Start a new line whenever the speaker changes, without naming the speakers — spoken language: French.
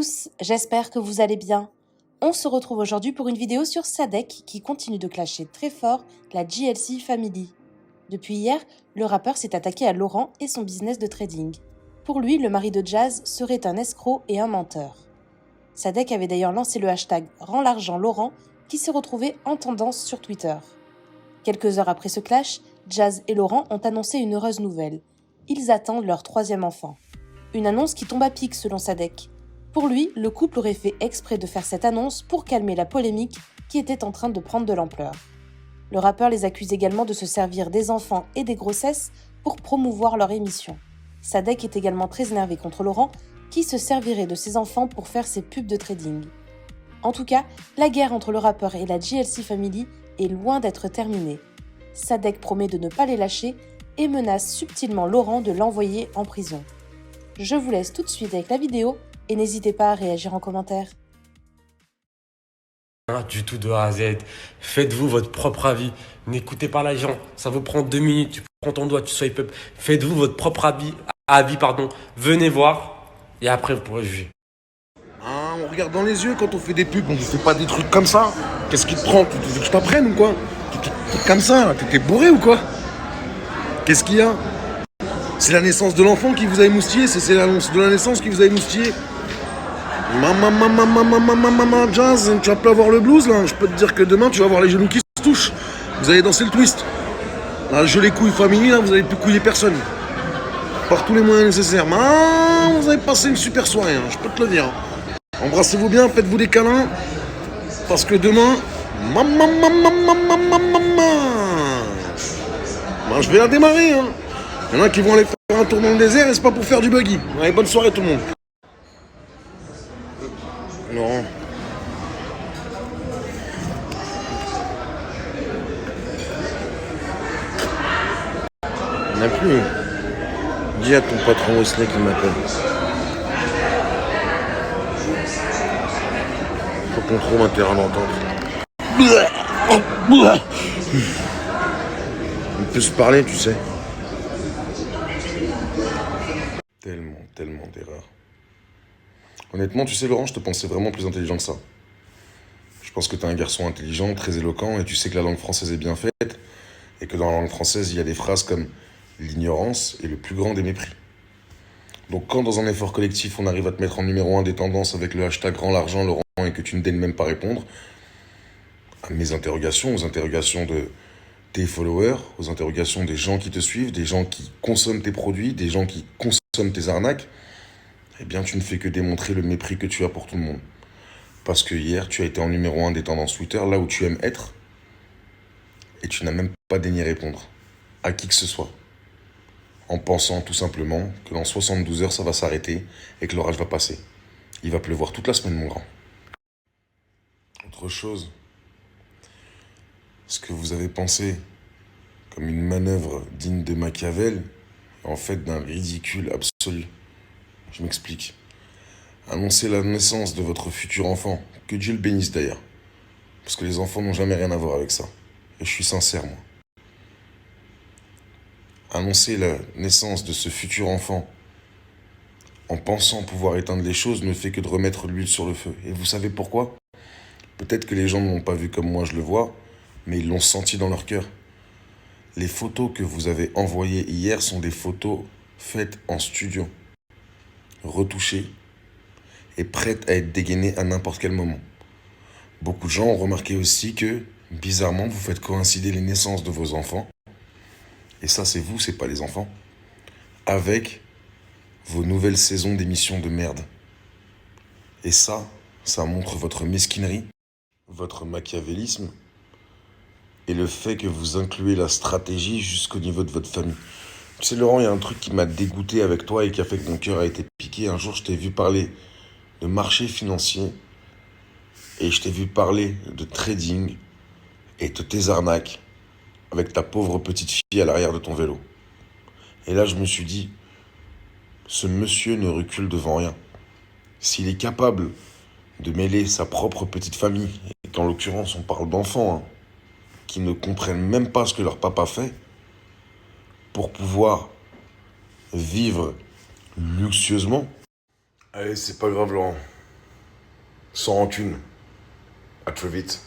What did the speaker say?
tous, j'espère que vous allez bien. On se retrouve aujourd'hui pour une vidéo sur Sadek qui continue de clasher très fort la JLC Family. Depuis hier, le rappeur s'est attaqué à Laurent et son business de trading. Pour lui, le mari de Jazz serait un escroc et un menteur. Sadek avait d'ailleurs lancé le hashtag Rends l'argent Laurent qui s'est retrouvé en tendance sur Twitter. Quelques heures après ce clash, Jazz et Laurent ont annoncé une heureuse nouvelle. Ils attendent leur 3e enfant. Une annonce qui tombe à pic selon Sadek. Pour lui, le couple aurait fait exprès de faire cette annonce pour calmer la polémique qui était en train de prendre de l'ampleur. Le rappeur les accuse également de se servir des enfants et des grossesses pour promouvoir leur émission. Sadek est également très énervé contre Laurent, qui se servirait de ses enfants pour faire ses pubs de trading. En tout cas, la guerre entre le rappeur et la JLC Family est loin d'être terminée. Sadek promet de ne pas les lâcher et menace subtilement Laurent de l'envoyer en prison. Je vous laisse tout de suite avec la vidéo et n'hésitez pas à réagir en commentaire.
Du tout de A à Z. Faites-vous votre propre avis. N'écoutez pas les gens. Ça vous prend 2 minutes. Tu prends ton doigt, tu swipe up. Faites-vous votre propre avis. Venez voir et après vous pourrez juger.
Ah, on regarde dans les yeux quand on fait des pubs, on ne fait pas des trucs comme ça. Qu'est-ce qui te prend? Tu veux que je t'apprenne ou quoi? T'es comme ça, t'es bourré ou quoi? Qu'est-ce qu'il y a? C'est la naissance de l'enfant qui vous a émoustillé, c'est l'annonce de la naissance qui vous a émoustillé. Maman, Jazz, tu vas plus avoir le blues là. Je peux te dire que demain tu vas avoir les genoux qui se touchent. Vous allez danser le twist. Là, je les couilles famille, là, vous allez plus couiller personne. Par tous les moyens nécessaires. Vous allez passer une super soirée, hein, je peux te le dire. Embrassez-vous bien, faites-vous des câlins. Parce que demain, je vais la démarrer. Hein. Il y en a qui vont aller faire un tour dans le désert et c'est pas pour faire du buggy. Allez, bonne soirée tout le monde. Non. Il n'y en a plus. Dis à ton patron Wesley qu'il m'appelle. Faut qu'on trouve un terrain d'entente. On peut se parler, tu sais. Tellement d'erreurs. Honnêtement, tu sais, Laurent, je te pensais vraiment plus intelligent que ça. Je pense que t'es un garçon intelligent, très éloquent, et tu sais que la langue française est bien faite, et que dans la langue française, il y a des phrases comme « l'ignorance est le plus grand des mépris ». Donc quand dans un effort collectif, on arrive à te mettre en numéro 1 des tendances avec le hashtag « Rends l'argent, Laurent », et que tu ne daignes même pas répondre à mes interrogations, aux interrogations de tes followers, aux interrogations des gens qui te suivent, des gens qui consomment tes produits, des gens qui consomment tes arnaques, eh bien tu ne fais que démontrer le mépris que tu as pour tout le monde. Parce que hier, tu as été en numéro 1 des tendances Twitter, là où tu aimes être, et tu n'as même pas daigné répondre à qui que ce soit. En pensant tout simplement que dans 72 heures, ça va s'arrêter et que l'orage va passer. Il va pleuvoir toute la semaine, mon grand. Autre chose, ce que vous avez pensé comme une manœuvre digne de Machiavel, en fait d'un ridicule absolu. Je m'explique. Annoncez la naissance de votre futur enfant, que Dieu le bénisse d'ailleurs. Parce que les enfants n'ont jamais rien à voir avec ça. Et je suis sincère, moi. Annoncer la naissance de ce futur enfant en pensant pouvoir éteindre les choses ne fait que de remettre l'huile sur le feu. Et vous savez pourquoi? Peut-être que les gens ne l'ont pas vu comme moi je le vois, mais ils l'ont senti dans leur cœur. Les photos que vous avez envoyées hier sont des photos faites en studio, retouchées et prêtes à être dégainées à n'importe quel moment. Beaucoup de gens ont remarqué aussi que, bizarrement, vous faites coïncider les naissances de vos enfants, et ça c'est vous, c'est pas les enfants, avec vos nouvelles saisons d'émissions de merde. Et ça montre votre mesquinerie, votre machiavélisme, et le fait que vous incluez la stratégie jusqu'au niveau de votre famille. Tu sais, Laurent, il y a un truc qui m'a dégoûté avec toi et qui a fait que mon cœur a été piqué. Un jour, je t'ai vu parler de marché financier et je t'ai vu parler de trading et de tes arnaques avec ta pauvre petite fille à l'arrière de ton vélo. Et là, je me suis dit, ce monsieur ne recule devant rien. S'il est capable de mêler sa propre petite famille, et qu'en l'occurrence, on parle d'enfants, qui ne comprennent même pas ce que leur papa fait, pour pouvoir vivre luxueusement. Allez, c'est pas grave, Laurent. sans rancune. À très vite.